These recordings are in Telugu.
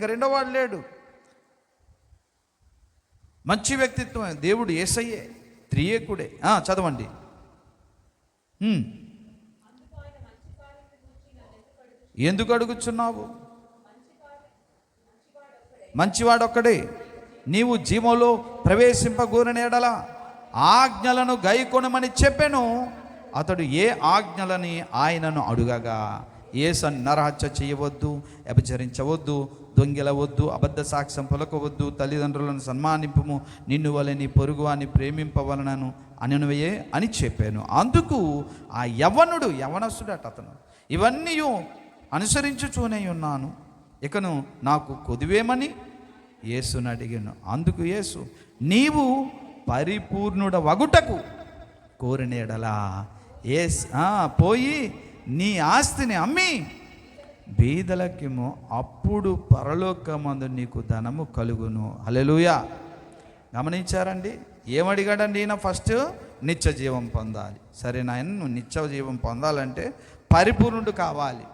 ఇంకా రెండో వాడు లేడు. మంచి వ్యక్తిత్వం దేవుడు యేసయ్యే, త్రియేకుడే. చదవండి. ఎందుకు అడుగుచున్నావు? మంచివాడొక్కడే. నీవు జీవంలో ప్రవేశింపగోరిన ఎడల ఆజ్ఞలను గైకొనమని చెప్పెను. అతడు ఏ ఆజ్ఞలని ఆయనను అడుగగా, యేసు నరహత్య చేయవద్దు, వ్యభిచరించవద్దు, దొంగిలవద్దు, అబద్ధ సాక్ష్యం పలకవద్దు, తల్లిదండ్రులను సన్మానింపుము, నిన్ను వలె నీ పొరుగువాని ప్రేమింపవలనను అనునవయే అని చెప్పాను. అందుకు ఆ యవనస్తుడట అతను, ఇవన్నీ అనుసరించుచూనే ఉన్నాను, ఇకను నాకు కొదువేమని యేసుని అడిగాను. అందుకు యేసు, నీవు పరిపూర్ణుడ వగుటకు కోరిన ఎడలా పోయి నీ ఆస్తిని అమ్మి బీదలకేమో, అప్పుడు పరలోకమందు నీకు ధనము కలుగును. హల్లెలూయా. గమనించారండి? ఏమడిగాడండి ఈయన? ఫస్ట్ నిత్య జీవం పొందాలి. సరే నాయన, నువ్వు నిత్య జీవం పొందాలంటే పరిపూర్ణుడు కావాలి.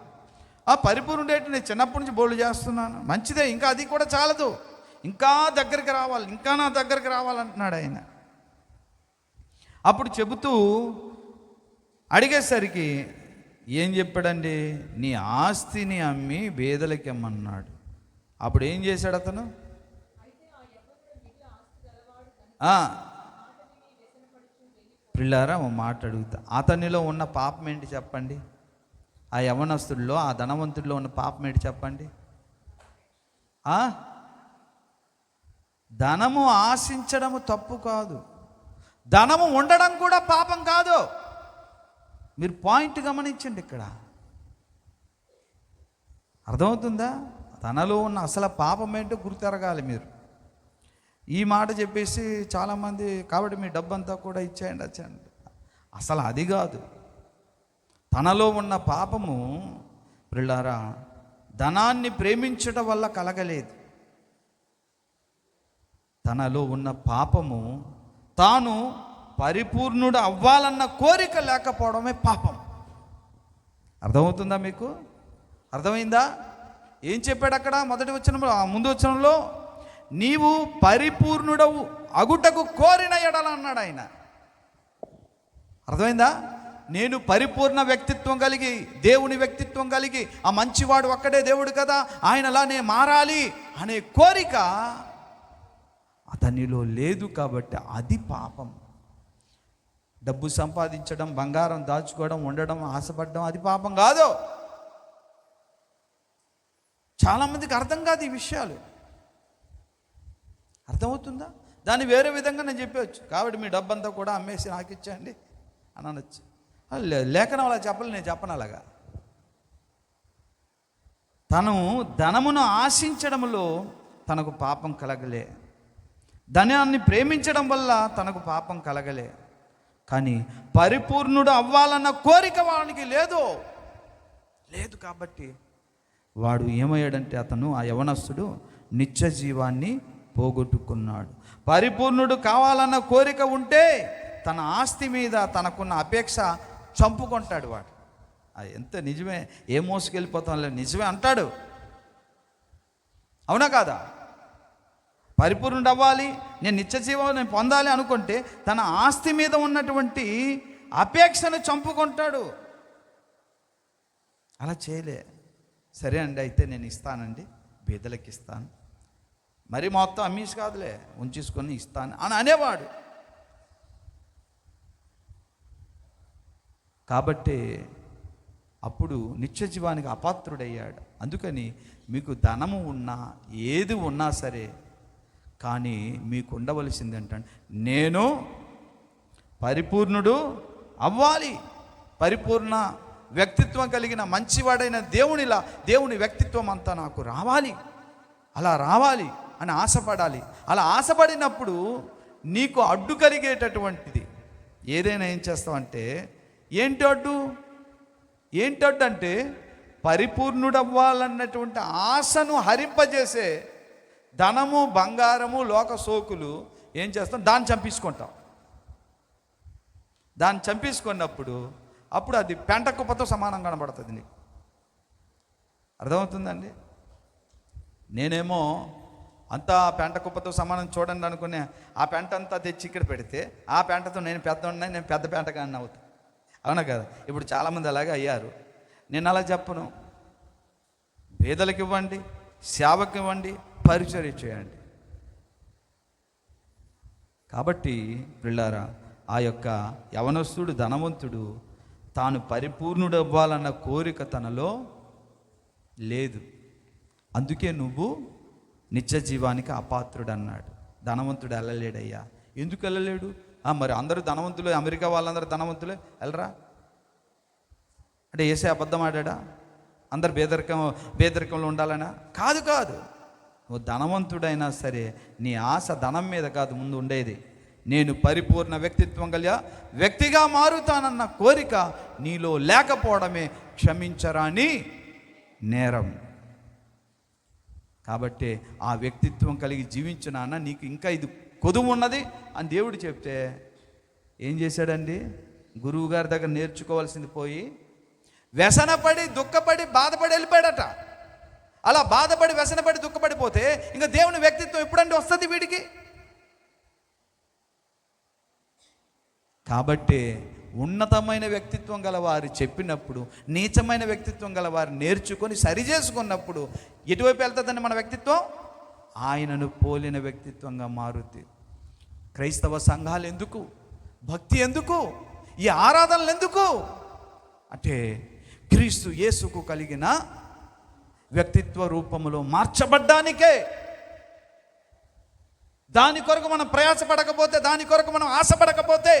ఆ పరిపూర్ణుడు ఏంటి? నేను చిన్నప్పటి నుంచి బోళ్ళు చేస్తున్నాను, మంచిదే, ఇంకా అది కూడా చాలదు, ఇంకా దగ్గరికి రావాలి, ఇంకా నా దగ్గరికి రావాలంటున్నాడు ఆయన. అప్పుడు చెబుతూ అడిగేసరికి ఏం చెప్పాడండి? నీ ఆస్తిని అమ్మి బేదలకి అమ్మన్నాడు. అప్పుడు ఏం చేశాడు అతను? పిల్లారా ఓ మాట అడుగుతా, అతనిలో ఉన్న పాపం ఏంటి చెప్పండి? ఆ యవనస్తుడిలో, ఆ ధనవంతుడిలో ఉన్న పాపం ఏంటి చెప్పండి? ధనము ఆశించడము తప్పు కాదు, ధనము ఉండడం కూడా పాపం కాదు. మీరు పాయింట్ గమనించండి, ఇక్కడ అర్థమవుతుందా? తనలో ఉన్న అసలు పాపం ఏంటో గుర్తెరగాలి మీరు. ఈ మాట చెప్పేసి చాలామంది, కాబట్టి మీ డబ్బంతా కూడా ఇచ్చేయండి వచ్చేయండి, అసలు అది కాదు. తనలో ఉన్న పాపము ప్రియులారా ధనాన్ని ప్రేమించడం వల్ల కలగలేదు. తనలో ఉన్న పాపము తాను పరిపూర్ణుడు అవ్వాలన్న కోరిక లేకపోవడమే పాపం. అర్థమవుతుందా మీకు? అర్థమైందా? ఏం చెప్పాడు అక్కడ? మొదటి వచనంలో, ముందు వచనంలో, నీవు పరిపూర్ణుడవు అగుటకు కోరిన ఎడల అన్నాడు ఆయన. అర్థమైందా? నేను పరిపూర్ణ వ్యక్తిత్వం కలిగి, దేవుని వ్యక్తిత్వం కలిగి, ఆ మంచివాడు ఒక్కడే దేవుడు కదా, ఆయనలానే మారాలి అనే కోరిక అతనిలో లేదు. కాబట్టి అది పాపం. డబ్బు సంపాదించడం, బంగారం దాచుకోవడం, ఉండడం, ఆశపడడం అది పాపం కాదు. చాలామందికి అర్థం కాదు ఈ విషయాలు. అర్థమవుతుందా? దాన్ని వేరే విధంగా నేను చెప్పవచ్చు. కాబట్టి మీ డబ్బంతా కూడా అమ్మేసి నాకు ఇచ్చేయండి అని అనొచ్చు. లేఖనం అలా చెప్పాలి, నేను చెప్పను అలాగా. తను ధనమును ఆశించడంలో తనకు పాపం కలగలే, ధనాన్ని ప్రేమించడం వల్ల తనకు పాపం కలగలే. కానీ పరిపూర్ణుడు అవ్వాలన్న కోరిక వానికి లేదు. కాబట్టి వాడు ఏమయ్యాడంటే, అతను ఆ యవనస్తుడు నిత్య జీవాన్ని పోగొట్టుకున్నాడు. పరిపూర్ణుడు కావాలన్న కోరిక ఉంటే తన ఆస్తి మీద తనకున్న అపేక్ష చంపుకుంటాడు వాడు. అది ఎంత నిజమే, ఏ మోసుకెళ్ళిపోతాం లేదు, నిజమే అంటాడు. అవునా కాదా? పరిపూర్ణుడు అవ్వాలి, నేను నిత్య జీవాన్ని పొందాలి అనుకుంటే తన ఆస్తి మీద ఉన్నటువంటి అపేక్షను చంపుకుంటాడు. అలా చేయలే. సరే అండి, అయితే నేను ఇస్తానండి, బీదలకి ఇస్తాను, మరి మొత్తం అమ్మీసి కాదులే, ఉంచేసుకొని ఇస్తాను అని అనేవాడు. కాబట్టి అప్పుడు నిత్య జీవానికి అపాత్రుడయ్యాడు. అందుకని మీకు ధనము ఉన్నా, ఏది ఉన్నా సరే, కానీ మీకు ఉండవలసింది ఏంటంటే, నేను పరిపూర్ణుడు అవ్వాలి, పరిపూర్ణ వ్యక్తిత్వం కలిగిన మంచివాడైన దేవుని వ్యక్తిత్వం అంతా నాకు రావాలి, అలా రావాలి అని ఆశపడాలి. అలా ఆశపడినప్పుడు నీకు అడ్డు కలిగేటటువంటిది ఏదైనా ఏం చేస్తావంటే, ఏంటి అడ్డు అంటే పరిపూర్ణుడవ్వాలన్నటువంటి ఆశను హరింపజేసే ధనము, బంగారము, లోక సోకులు ఏం చేస్తాం? దాన్ని చంపించుకుంటాం. దాన్ని చంపించుకున్నప్పుడు అప్పుడు అది పెంట కుప్పతో సమానం కనబడుతుంది నీకు. అర్థమవుతుందండి? నేనేమో అంతా పెంట కుప్పతో సమానం చూడండి అనుకునే ఆ పెంట అంతా తెచ్చి ఇక్కడ పెడితే ఆ పెంటతో నేను పెద్ద ఉన్నాయి, నేను పెద్ద పెంటగాన్ని అవుతాను. అవునా కదా? ఇప్పుడు చాలామంది అలాగే అయ్యారు. నేను అలా చెప్పను. పేదలకు ఇవ్వండి, సేవకు ఇవ్వండి, పరిచర్య చేయండి. కాబట్టి పిల్లారా, ఆ యొక్క యవనస్తుడు ధనవంతుడు తాను పరిపూర్ణుడు అవ్వాలన్న కోరిక తనలో లేదు. అందుకే నువ్వు నిత్య జీవానికి అపాత్రుడు అన్నాడు. ధనవంతుడు వెళ్ళలేడయ్యా. ఎందుకు వెళ్ళలేడు? మరి అందరూ ధనవంతులు, అమెరికా వాళ్ళందరూ ధనవంతులే, వెళ్ళరా అంటే ఏసే అబద్ధం ఆడా? అందరు పేదరికంలో ఉండాలనా? కాదు కాదు. నువ్వు ధనవంతుడైనా సరే నీ ఆశ ధనం మీద కాదు ముందు ఉండేది. నేను పరిపూర్ణ వ్యక్తిత్వం కలిగా వ్యక్తిగా మారుతానన్న కోరిక నీలో లేకపోవడమే క్షమించరాని నేరం. కాబట్టి ఆ వ్యక్తిత్వం కలిగి జీవించినాన్న నీకు ఇంకా ఇది కొదువు ఉన్నది అని దేవుడు చెప్తే ఏం చేశాడండి? గురువు గారి దగ్గర నేర్చుకోవాల్సింది పోయి వ్యసనపడి దుఃఖపడి బాధపడి వెళ్ళిపోయాడట. అలా బాధపడి వ్యసనపడి దుఃఖపడిపోతే ఇంకా దేవుని వ్యక్తిత్వం ఎప్పుడంటే వస్తుంది వీడికి? కాబట్టి ఉన్నతమైన వ్యక్తిత్వం గల వారు చెప్పినప్పుడు నీచమైన వ్యక్తిత్వం గల వారు నేర్చుకొని సరి చేసుకున్నప్పుడు ఎటువైపు వెళ్తుందండి మన వ్యక్తిత్వం? ఆయనను పోలిన వ్యక్తిత్వంగా మారుద్ది. క్రైస్తవ సంఘాలు ఎందుకు? భక్తి ఎందుకు? ఈ ఆరాధనలు ఎందుకు అంటే క్రీస్తు యేసుకు కలిగిన వ్యక్తిత్వ రూపములో మార్చబడ్డానికే. దాని కొరకు మనం ప్రయాసపడకపోతే, దాని కొరకు మనం ఆశపడకపోతే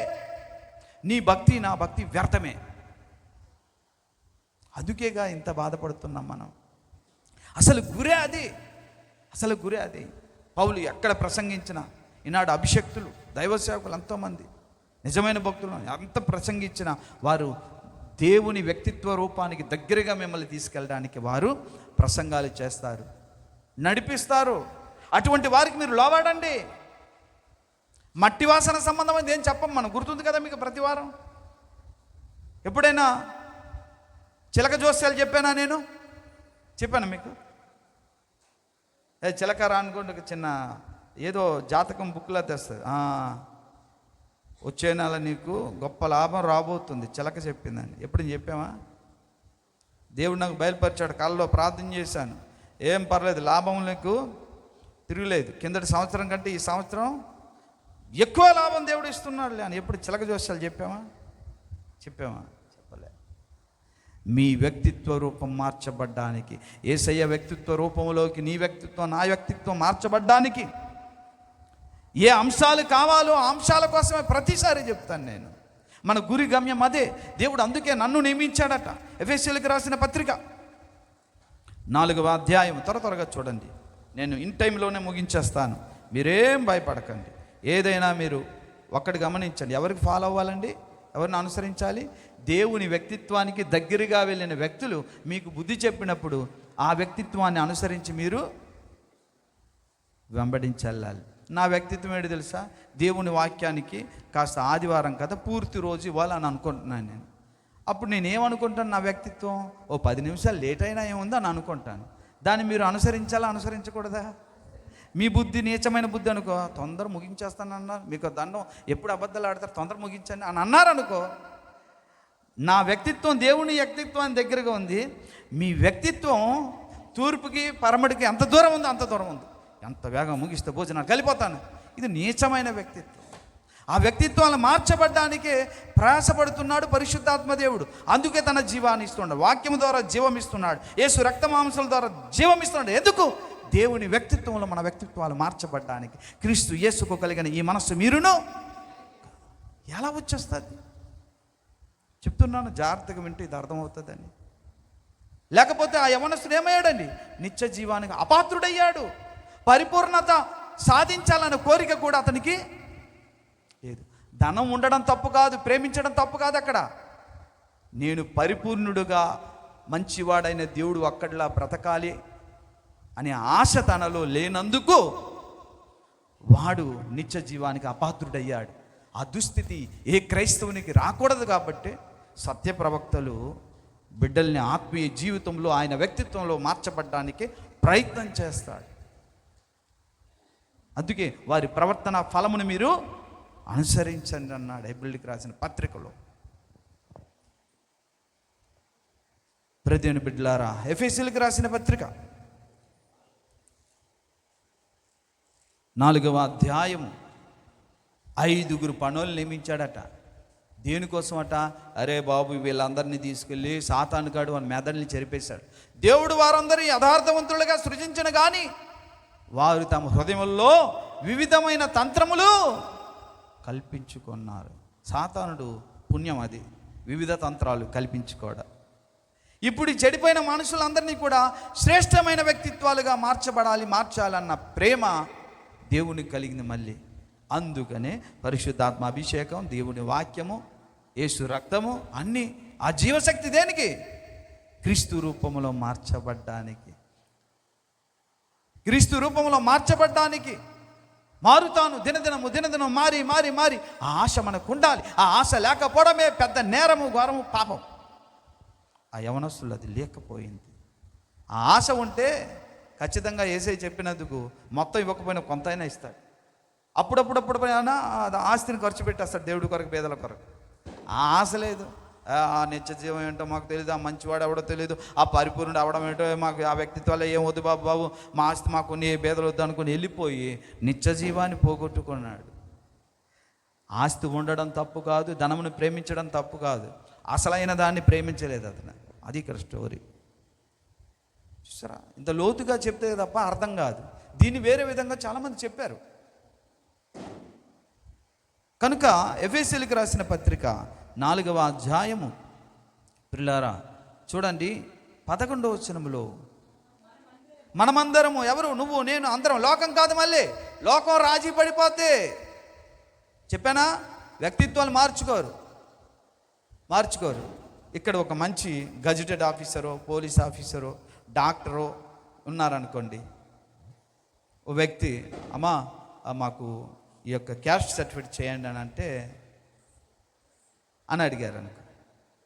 నీ భక్తి నా భక్తి వ్యర్థమే. అందుకేగా ఇంత బాధపడుతున్నాం మనం. అసలు గురే అది, అసలు గురే అది. పౌలు ఎక్కడ ప్రసంగించిన ఈనాడు అభిషక్తులు దైవ సేవకులు ఎంతోమంది నిజమైన భక్తులు ఎంత ప్రసంగించిన వారు దేవుని వ్యక్తిత్వ రూపానికి దగ్గరగా మిమ్మల్ని తీసుకెళ్ళడానికి వారు ప్రసంగాలు చేస్తారు, నడిపిస్తారు. అటువంటి వారికి మీరు లోబడండి. మట్టి వాసన సంబంధమైనది ఏం చెప్పం మనం. గుర్తుంది కదా మీకు ప్రతి వారం? ఎప్పుడైనా చిలక జోస్యాలు చెప్పానా? నేను చెప్పాను మీకు. చిలక రా అనుకోండి, చిన్న ఏదో జాతకం బుక్లా తెస్తుంది. వచ్చే నెల నీకు గొప్ప లాభం రాబోతుంది చిలక చెప్పిందని. ఎప్పుడు చెప్పామా? దేవుడు నాకు బయలుపరిచాడు, కళ్ళలో ప్రార్థన చేశాను, ఏం పర్లేదు, లాభం నీకు తిరుగులేదు, కిందటి సంవత్సరం కంటే ఈ సంవత్సరం ఎక్కువ లాభం దేవుడు ఇస్తున్నాడు అని ఎప్పుడు చిలక జోస్యాలు చెప్పామా? చెప్పలే. మీ వ్యక్తిత్వ రూపం మార్చబడ్డానికి, యేసయ్య వ్యక్తిత్వ రూపంలోకి నీ వ్యక్తిత్వం నా వ్యక్తిత్వం మార్చబడ్డానికి ఏ అంశాలు కావాలో ఆ అంశాల కోసమే ప్రతిసారి చెప్తాను నేను. మన గురి గమ్యం అదే. దేవుడు అందుకే నన్ను నియమించాడట. ఎఫెసీయులకు రాసిన పత్రిక 4వ అధ్యాయం త్వరగా చూడండి. నేను ఇన్ టైంలోనే ముగించేస్తాను, మీరేం భయపడకండి. ఏదైనా మీరు ఒక్కటి గమనించండి. ఎవరికి ఫాలో అవ్వాలండి? ఎవరిని అనుసరించాలి? దేవుని వ్యక్తిత్వానికి దగ్గరగా వెళ్ళిన వ్యక్తులు మీకు బుద్ధి చెప్పినప్పుడు ఆ వ్యక్తిత్వాన్ని అనుసరించి మీరు వెంబడించాలి. నా వ్యక్తిత్వం ఏంటి తెలుసా? దేవుని వాక్యానికి కాస్త ఆదివారం కదా పూర్తి రోజు ఇవ్వాలని అనుకుంటున్నాను నేను. అప్పుడు నేనేమనుకుంటాను? నా వ్యక్తిత్వం 10 నిమిషాలు లేట్ అయినా ఏముందో అని అనుకుంటాను. దాన్ని మీరు అనుసరించాలా అనుసరించకూడదా? మీ బుద్ధి నీచమైన బుద్ధి అనుకో, తొందర ముగించేస్తానన్నారు, మీకు దండం, ఎప్పుడు అబద్ధాలు ఆడతారు, తొందర ముగించండి అని అన్నారనుకో. నా వ్యక్తిత్వం దేవుని వ్యక్తిత్వానికి దగ్గరగా ఉంది. మీ వ్యక్తిత్వం తూర్పుకి పరమడికి ఎంత దూరం ఉందో అంత దూరం ఉంది. ఎంత వేగం ముగిస్తే భోజనాలు కలిపోతాను. ఇది నీచమైన వ్యక్తిత్వం. ఆ వ్యక్తిత్వాలను మార్చబడ్డానికే ప్రయాసపడుతున్నాడు పరిశుద్ధాత్మ దేవుడు. అందుకే తన జీవాన్ని ఇస్తున్నాడు, వాక్యము ద్వారా జీవం ఇస్తున్నాడు, యేసు రక్త మాంసాల ద్వారా జీవం ఇస్తున్నాడు. ఎందుకు? దేవుని వ్యక్తిత్వంలో మన వ్యక్తిత్వాలు మార్చబడ్డానికి. క్రీస్తు యేసుకు కలిగిన ఈ మనస్సు మీరును ఎలా వచ్చేస్తుంది? చెప్తున్నాను, జాగ్రత్తగా వింటే ఇది అర్థమవుతుందని. లేకపోతే ఆ యవనస్తుడు ఏమయ్యాడండి? నిత్య జీవానికి అపాత్రుడయ్యాడు. పరిపూర్ణత సాధించాలన్న కోరిక కూడా అతనికి లేదు. ధనం ఉండడం తప్పు కాదు, ప్రేమించడం తప్పు కాదు. అక్కడ నేను పరిపూర్ణుడుగా మంచివాడైన దేవుడు అక్కడిలా బ్రతకాలి అనే ఆశ తనలో లేనందుకు వాడు నిత్య జీవానికి అపాత్రుడయ్యాడు. ఆ దుస్థితి ఏ క్రైస్తవునికి రాకూడదు. కాబట్టి సత్య ప్రవక్తలు బిడ్డల్ని ఆత్మీయ జీవితంలో ఆయన వ్యక్తిత్వంలో మార్చబడ్డానికి ప్రయత్నం చేస్తాడు. అందుకే వారి ప్రవర్తన ఫలమును మీరు అనుసరించండి అన్నాడు హెబ్రీయులకు రాసిన పత్రికలో. ప్రభువైన బిడ్డలారా, ఎఫెసీయులకు రాసిన పత్రిక 4వ అధ్యాయము 5 పనులు నియమించాడట. దేనికోసం అట? అరే బాబు, వీళ్ళందరినీ తీసుకెళ్ళి సాతానుగాడు వాని మెదడుని చెరిపేశాడు. దేవుడు వారందరి యథార్థవంతులుగా సృజించిన కానీ వారు తమ హృదయంలో వివిధమైన తంత్రములు కల్పించుకున్నారు. సాతానుడు పుణ్యం అది, వివిధ తంత్రాలు కల్పించుకోవడం. ఇప్పుడు చెడిపోయిన మనుషులందరినీ కూడా శ్రేష్టమైన వ్యక్తిత్వాలుగా మార్చాలన్న ప్రేమ దేవునికి కలిగింది మళ్ళీ. అందుకనే పరిశుద్ధాత్మ అభిషేకం, దేవుని వాక్యము, యేసు రక్తము అన్నీ ఆ జీవశక్తి దేనికి? క్రీస్తు రూపంలో మార్చబడ్డానికి. క్రీస్తు రూపంలో మార్చబడ్డానికి మారుతాను. దినదినం మారి ఆ ఆశ మనకు ఉండాలి. ఆ ఆశ లేకపోవడమే పెద్ద నేరము, ఘోరము, పాపం. ఆ యవనస్తులు అది లేకపోయింది. ఆ ఆశ ఉంటే ఖచ్చితంగా యేసయ్య చెప్పినందుకు మొత్తం ఇవ్వకపోయినా కొంత అయినా ఇస్తాడు. అప్పుడప్పుడు అయినా ఆస్తిని ఖర్చు పెట్టేస్తాడు దేవుడి కొరకు, పేదల కొరకు. ఆ ఆశ లేదు. ఆ నిత్య జీవం ఏంటో మాకు తెలియదు, ఆ మంచివాడు ఎవడో తెలియదు, ఆ పరిపూర్ణుడు అవడం ఏంటో మాకు, ఆ వ్యక్తిత్వాలు ఏం వద్దు బాబు, మా ఆస్తి మాకు కొన్ని పేదలు వద్దు అనుకుని వెళ్ళిపోయి నిత్య జీవాన్ని పోగొట్టుకున్నాడు. ఆస్తి ఉండడం తప్పు కాదు, ధనమును ప్రేమించడం తప్పు కాదు, అసలైన దాన్ని ప్రేమించలేదు అతను. అది ఇక్కడ స్టోరీ. చూసారా, ఇంత లోతుగా చెప్తే తప్ప అర్థం కాదు. దీన్ని వేరే విధంగా చాలామంది చెప్పారు. కనుక ఎఫెసీయులకు రాసిన పత్రిక 4వ అధ్యాయము ప్రియులారా చూడండి, 11వ వచనములో మనమందరము, ఎవరు? నువ్వు నేను అందరం. లోకం కాదు, మళ్ళీ లోకం రాజీ పడిపోతే చెప్పానా, వ్యక్తిత్వాలు మార్చుకోరు. ఇక్కడ ఒక మంచి గజెటెడ్ ఆఫీసరో, పోలీస్ ఆఫీసరో, డాక్టరో ఉన్నారనుకోండి. ఓ వ్యక్తి, అమ్మా మాకు ఈ యొక్క క్యాస్ట్ సర్టిఫికేట్ చేయండి అని అడిగారు అనుకో.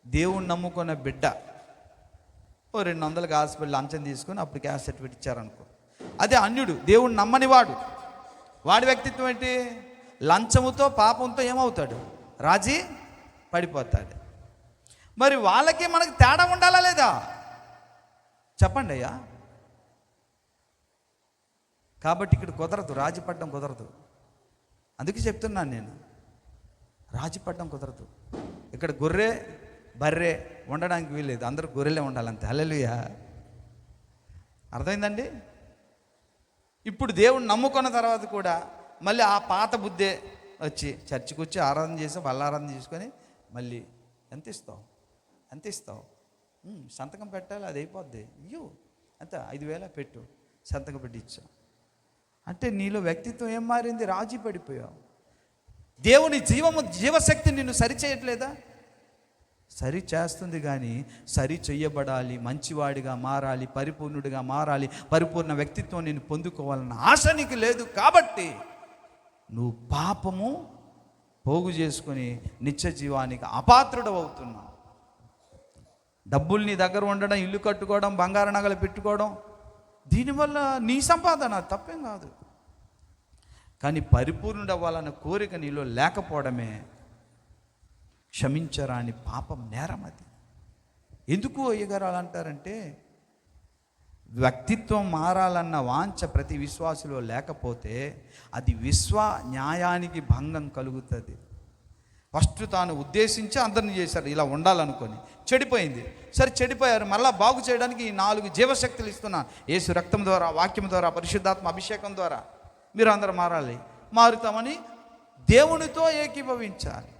దేవుణ్ణి నమ్ముకున్న బిడ్డ ఓ 200కి హాస్పిటల్ లంచం తీసుకొని అప్పుడు క్యాస్ట్ సర్టిఫికేట్ ఇచ్చారనుకో. అదే అన్యుడు, దేవుణ్ణి నమ్మని వాడి వ్యక్తిత్వం ఏంటి? లంచముతో, పాపంతో ఏమవుతాడు? రాజీ పడిపోతాడు. మరి వాళ్ళకి మనకి తేడా ఉండాలా లేదా? చెప్పండి అయ్యా. కాబట్టి ఇక్కడ కుదరదు, రాజీ పడడం కుదరదు. అందుకే చెప్తున్నాను నేను, రాజీ పడడం కుదరదు. ఇక్కడ గొర్రె బర్రె ఉండడానికి వీల్లేదు, అందరూ గొర్రెలే ఉండాలంతే. హల్లెలూయా. అర్థమైందండి? ఇప్పుడు దేవుణ్ణి నమ్ముకున్న తర్వాత కూడా మళ్ళీ ఆ పాత బుద్ధే వచ్చి చర్చికి వచ్చి ఆరాధన చేసి బల్లారాధన చేసుకొని మళ్ళీ ఎంత ఇస్తావు? సంతకం పెట్టాలి, అది అయిపోద్ది. అయ్యో అంత 5,000 పెట్టు, సంతకం పెట్టి ఇచ్చా అంటే నీలో వ్యక్తిత్వం ఏం మారింది? రాజీ పడిపోయావు. దేవుని జీవశక్తి నిన్ను సరి చేయట్లేదా? సరి చేస్తుంది, కానీ సరి చెయ్యబడాలి, మంచివాడిగా మారాలి, పరిపూర్ణుడిగా మారాలి, పరిపూర్ణ వ్యక్తిత్వం నేను పొందుకోవాలన్న ఆశ నీకు లేదు. కాబట్టి నువ్వు పాపము పోగు చేసుకొని నిత్య జీవానికి అపాత్రుడు అవుతున్నావు. డబ్బులు నీ దగ్గర ఉండడం, ఇల్లు కట్టుకోవడం, బంగారు నగలు పెట్టుకోవడం, దీనివల్ల నీ సంపాదన తప్పేం కాదు. కానీ పరిపూర్ణుడు అవ్వాలన్న కోరిక నీలో లేకపోవడమే క్షమించరాని పాపం, నేరం. అది ఎందుకు అయ్యగారు అలా అంటారంటే, వ్యక్తిత్వం మారాలన్న వాంఛ ప్రతి విశ్వాసులో లేకపోతే అది న్యాయానికి భంగం కలుగుతుంది. ఫస్ట్ తాను ఉద్దేశించి అందరిని చేశారు ఇలా ఉండాలనుకొని, చెడిపోయింది. సరే చెడిపోయారు, మళ్ళీ బాగు చేయడానికి ఈ 4 జీవశక్తులు ఇస్తున్నాను. యేసు రక్తం ద్వారా, వాక్యం ద్వారా, పరిశుద్ధాత్మ అభిషేకం ద్వారా మీరు అందరూ మారాలి. మారుతామని దేవునితో ఏకీభవించాలి.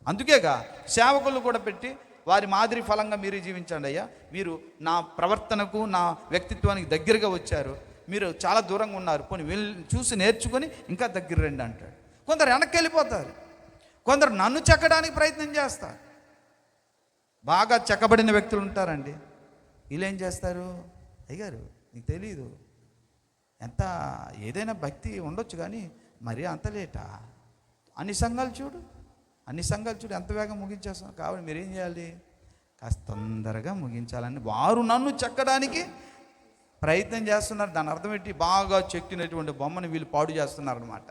అందుకేగా సేవకులు కూడా పెట్టి వారి మాదిరి ఫలంగా మీరు జీవించండి అయ్యా, మీరు నా ప్రవర్తనకు, నా వ్యక్తిత్వానికి దగ్గరగా వచ్చారు, మీరు చాలా దూరంగా ఉన్నారు, పోనీ వీళ్ళు చూసి నేర్చుకొని ఇంకా దగ్గర రండి అంటాడు. కొందరు వెనక్కి వెళ్ళిపోతారు, కొందరు నన్ను చెక్కడానికి ప్రయత్నం చేస్తారు. బాగా చెక్కబడిన వ్యక్తులు ఉంటారండి, వీళ్ళు ఏం చేస్తారు? అయ్యారు నీకు తెలీదు, ఎంత ఏదైనా భక్తి ఉండొచ్చు కానీ మరీ అంత లేటా? అన్ని సంఘాలు చూడు ఎంత వేగం ముగించేస్తాం. కాబట్టి మీరేం చేయాలి? కాస్త తొందరగా ముగించాలని వారు నన్ను చెక్కడానికి ప్రయత్నం చేస్తున్నారు. దాని అర్థం ఏంటి? బాగా చెక్కినటువంటి బొమ్మని వీళ్ళు పాడు చేస్తున్నారు అనమాట.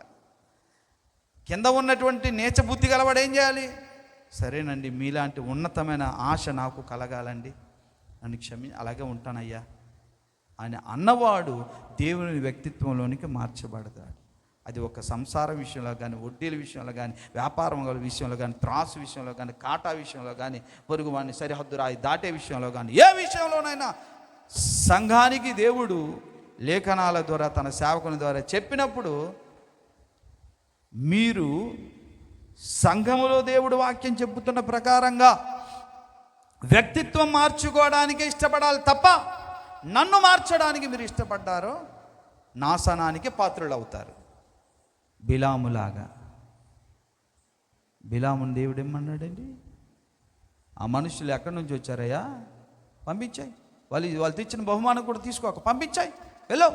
కింద ఉన్నటువంటి నీచ బుద్ధి గలవాడు ఏం చేయాలి? సరేనండి, మీలాంటి ఉన్నతమైన ఆశ నాకు కలగాలండి, నన్ను అలాగే ఉంటానయ్యా అని అన్నవాడు దేవుని వ్యక్తిత్వంలోనికి మార్చబడతాడు. అది ఒక సంసార విషయంలో కానీ, వడ్డీల విషయంలో కానీ, వ్యాపారం విషయంలో కానీ, త్రాసు విషయంలో కానీ, కాటా విషయంలో కానీ, పొరుగు వాడిని సరిహద్దు రాయి దాటే విషయంలో కానీ, ఏ విషయంలోనైనా సంఘానికి దేవుడు లేఖనాల ద్వారా తన సేవకుని ద్వారా చెప్పినప్పుడు, మీరు సంఘములో దేవుడు వాక్యం చెబుతున్న ప్రకారంగా వ్యక్తిత్వం మార్చుకోవడానికి ఇష్టపడాలి తప్ప, నన్ను మార్చడానికి మీరు ఇష్టపడ్డారో నాశనానికి పాత్రులు అవుతారు. బిలాములాగా. బిలాముని దేవుడు ఏమన్నాడండి? ఆ మనుషులు ఎక్కడి నుంచి వచ్చారయ్యా? పంపించాయి. వాళ్ళు తెచ్చిన బహుమానం కూడా తీసుకోక పంపించాయి, వెళ్ళో.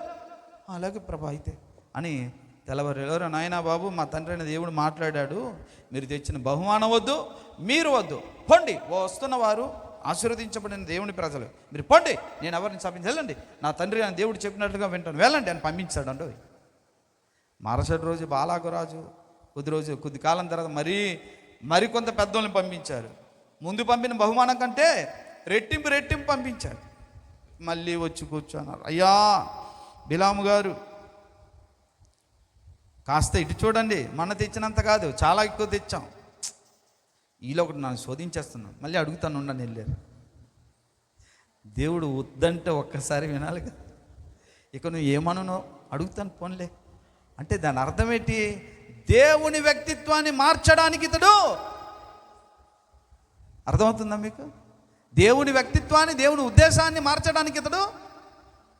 అలాగే ప్రభా అయితే అని తెల్లవారు, నాయనా బాబు, మా తండ్రి అయిన దేవుడు మాట్లాడాడు, మీరు తెచ్చిన బహుమానం వద్దు, మీరు వద్దు, పొండి. వస్తున్నవారు ఆశీర్వదించబడిన దేవుని ప్రజలు, మీరు పొండి, నేను ఎవరిని చంపించి వెళ్ళండి, నా తండ్రి అయిన దేవుడు చెప్పినట్లుగా వింటాను, వెళ్ళండి అని పంపించాడు అండి. మరుసటి రోజు బాలాకురాజు కొద్ది కాలం తర్వాత మరికొంత పెద్దోళ్ళని పంపించారు. ముందు పంపిన బహుమానం కంటే రెట్టింపు పంపించారు. మళ్ళీ వచ్చి కూర్చున్నారు. అయ్యా బిలాము గారు, కాస్త ఇటు చూడండి, మొన్న తెచ్చినంత కాదు, చాలా ఎక్కువ తెచ్చాం. ఈలో ఒకటి నన్ను శోధించేస్తున్నాను, మళ్ళీ అడుగుతాను ఉండని వెళ్ళారు. దేవుడు వద్దంటే ఒక్కసారి వినాలి కదా. ఇక నువ్వు ఏమను అడుగుతాను పోన్లే అంటే దాని అర్థం ఏంటి? దేవుని వ్యక్తిత్వాన్ని మార్చడానికి ఇతడు, అర్థమవుతుందా మీకు? దేవుని వ్యక్తిత్వాన్ని, దేవుని ఉద్దేశాన్ని మార్చడానికి ఇతడు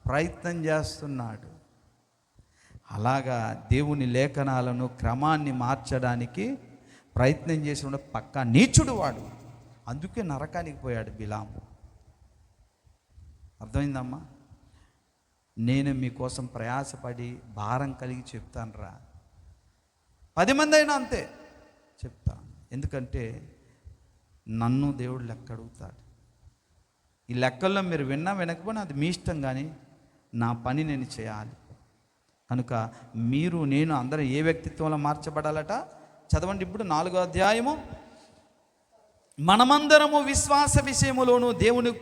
ప్రయత్నం చేస్తున్నాడు. అలాగా దేవుని లేఖనాలను క్రమాన్ని మార్చడానికి ప్రయత్నం చేసిన పక్కా నీచుడు వాడు. అందుకే నరకానికి పోయాడు బిలాము. అర్థమైందమ్మా? నేను మీకోసం ప్రయాసపడి భారం కలిగి చెప్తాను రా, 10 మంది అయినా అంతే చెప్తాను. ఎందుకంటే నన్ను దేవుడు లెక్క అడుగుతాడు. ఈ లెక్కల్లో మీరు విన్నా వినకపోయినా అది మీ ఇష్టం, కానీ నా పని నేను చేయాలి. కనుక మీరు నేను అందరూ ఏ వ్యక్తిత్వంలో మార్చబడాలట? చదవండి ఇప్పుడు 4వ అధ్యాయము. మనమందరము విశ్వాస విషయములోను దేవుని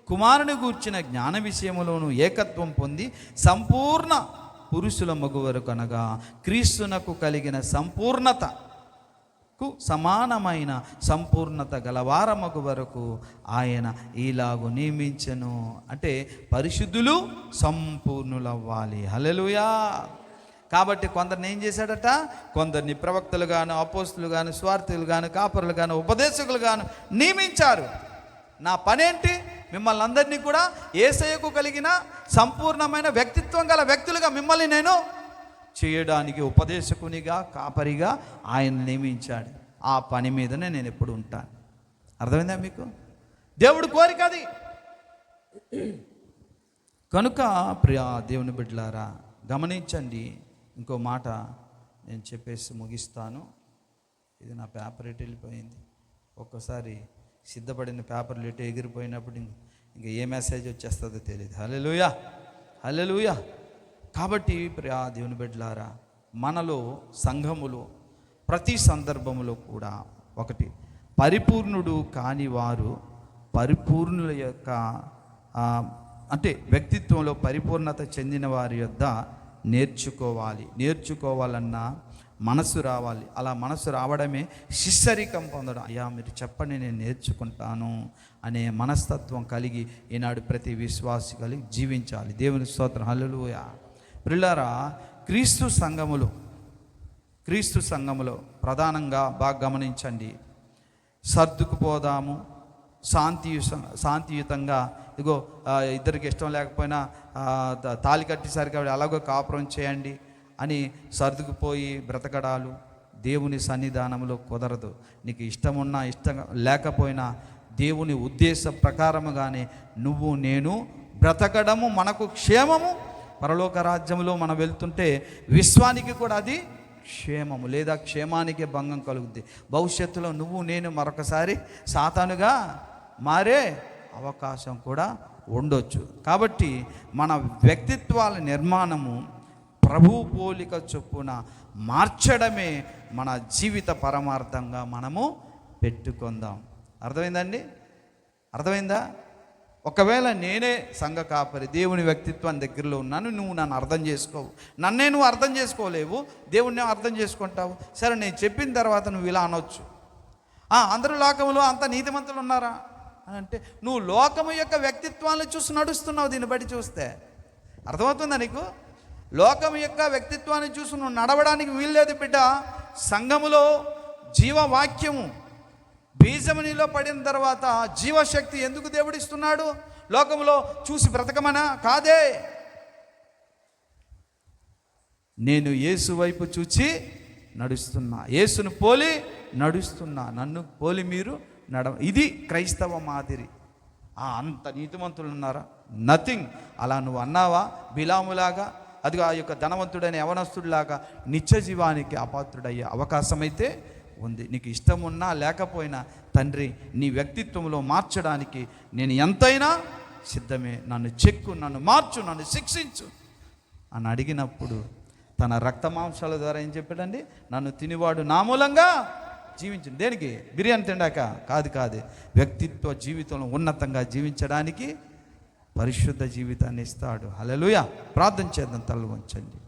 కుమారుని గూర్చిన జ్ఞాన విషయములోను ఏకత్వం పొంది సంపూర్ణ పురుషుల మగు వరకు, అనగా క్రీస్తునకు కలిగిన సంపూర్ణతకు సమానమైన సంపూర్ణత గలవారమగు వరకు ఆయన ఈలాగు నియమించెను. అంటే పరిశుద్ధులు సంపూర్ణులవ్వాలి. హల్లెలూయా. కాబట్టి కొందరిని ఏం చేశాడట? కొందరిని ప్రవక్తలు గాను, అపోస్తులు గాను, స్వార్థులు గాను, కాపరులు గాను, ఉపదేశకులు గాను నియమించారు. నా పనేంటి? మిమ్మల్ని అందరినీ కూడా యేసయ్యకు కలిగిన సంపూర్ణమైన వ్యక్తిత్వం గల వ్యక్తులుగా మిమ్మల్ని నేను చేయడానికి ఉపదేశకునిగా, కాపరిగా ఆయన నియమించాడు. ఆ పని మీదనే నేను ఎప్పుడు ఉంటాను. అర్థమైందా మీకు? దేవుడు కోరిక అది. కనుక ప్రియా దేవుని బిడ్డలారా గమనించండి. ఇంకో మాట నేను చెప్పేసి ముగిస్తాను. ఇది నా పేపర్ ఎటు వెళ్ళిపోయింది. ఒక్కసారి సిద్ధపడిన పేపర్లు ఎటు ఎగిరిపోయినప్పుడు ఇంకా ఏ మెసేజ్ వచ్చేస్తుందో తెలియదు. హల్లెలూయా, హల్లెలూయా. కాబట్టి ప్రియా దేవుని బిడ్డలారా, మనలో సంఘములో ప్రతి సందర్భములో కూడా ఒకటి, పరిపూర్ణుడు కాని వారు పరిపూర్ణుల యొక్క అంటే వ్యక్తిత్వంలో పరిపూర్ణత చెందిన వారి యొద్ద నేర్చుకోవాలన్నా మనసు రావాలి. అలా మనసు రావడమే శిష్యరికం పొందడం. అయ్యా మీరు చెప్పండి, నేను నేర్చుకుంటాను అనే మనస్తత్వం కలిగి ఈనాడు ప్రతి విశ్వాసి కలిగి జీవించాలి. దేవుని స్తోత్రం. హల్లెలూయా. ప్రియులారా, క్రీస్తు సంఘములో ప్రధానంగా బాగా గమనించండి. సర్దుకుపోదాము, శాంతియుతంగా, ఇదిగో ఇద్దరికి ఇష్టం లేకపోయినా తాళి కట్టేసరికి అలాగో కాపురం చేయండి అని సర్దుకుపోయి బ్రతకడాలు దేవుని సన్నిధానంలో కుదరదు. నీకు ఇష్టమున్నా ఇష్టం లేకపోయినా దేవుని ఉద్దేశ ప్రకారముగానే నువ్వు నేను బ్రతకడము మనకు క్షేమము. పరలోక రాజ్యంలో మనం వెళ్తుంటే విశ్వానికి కూడా అది క్షేమము, లేదా క్షేమానికి భంగం కలుగుద్ది. భవిష్యత్తులో నువ్వు నేను మరొకసారి సాతానుగా మారే అవకాశం కూడా ఉండొచ్చు. కాబట్టి మన వ్యక్తిత్వాల నిర్మాణము ప్రభు పోలిక చొప్పున మార్చడమే మన జీవిత పరమార్థంగా మనము పెట్టుకుందాం. అర్థమైందండి? అర్థమైందా? ఒకవేళ నేనే సంఘ కాపరి, దేవుని వ్యక్తిత్వం దగ్గరలో ఉన్నాను, నువ్వు నన్ను అర్థం చేసుకోవు, నన్నే నువ్వు అర్థం చేసుకోలేవు, దేవుణ్ణి అర్థం చేసుకుంటావు. సరే, నేను చెప్పిన తర్వాత నువ్వు ఇలా అనొచ్చు, అందరూ లోకములో అంత నీతిమంతులు ఉన్నారా అని అంటే, నువ్వు లోకము యొక్క వ్యక్తిత్వాన్ని చూసి నడుస్తున్నావు. దీన్ని బట్టి చూస్తే అర్థమవుతుందా నీకు? లోకము యొక్క వ్యక్తిత్వాన్ని చూసి నువ్వు నడవడానికి వీల్లేదు బిడ్డ. సంఘములో జీవవాక్యము బీజము నీలో పడిన తర్వాత జీవశక్తి ఎందుకు దేవుడిస్తున్నాడు? లోకములో చూసి బ్రతకమనా? కాదే. నేను యేసు వైపు చూచి నడుస్తున్నా, యేసును పోలి నడుస్తున్నా, నన్ను పోలి మీరు ఇది క్రైస్తవ మాదిరి. అంత నీతిమంతులు ఉన్నారా? నథింగ్. అలా నువ్వు అన్నావా బిలాములాగా, అది ఆ యొక్క ధనవంతుడైన యవనస్తుడిలాగా నిత్య జీవానికి అపాత్రుడయ్యే అవకాశం అయితే ఉంది. నీకు ఇష్టం ఉన్నా లేకపోయినా తండ్రి నీ వ్యక్తిత్వంలో మార్చడానికి నేను ఎంతైనా సిద్ధమే, నన్ను చెక్కు, నన్ను మార్చు, నన్ను శిక్షించు అని అడిగినప్పుడు తన రక్త మాంసాల ద్వారా ఏం చెప్పాడండి? నన్ను తినివాడు నా మూలంగా జీవించింది. దేనికి? బిర్యానీ తిండాక కాదు, వ్యక్తిత్వ జీవితంలో ఉన్నతంగా జీవించడానికి పరిశుద్ధ జీవితాన్ని ఇస్తాడు. హల్లెలూయా. ప్రార్థన చేద్దాం, తల వంచండి.